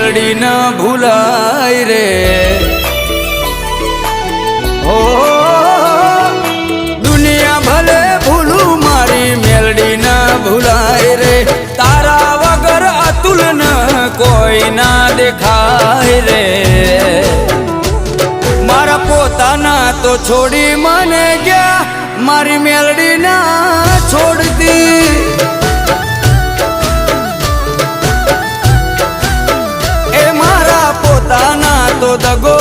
મેલડી ન ભૂલાય રે ઓ દુનિયા ભલે ભૂલું મારી મેલડી ન ભૂલાય રે તારા વગર અતુલ ન કોઈ ના દેખાય રે મારા પોતાના તો છોડી મને ગયા મારી મેલડી ના છોડતી એ મારા પોતાના તો દગો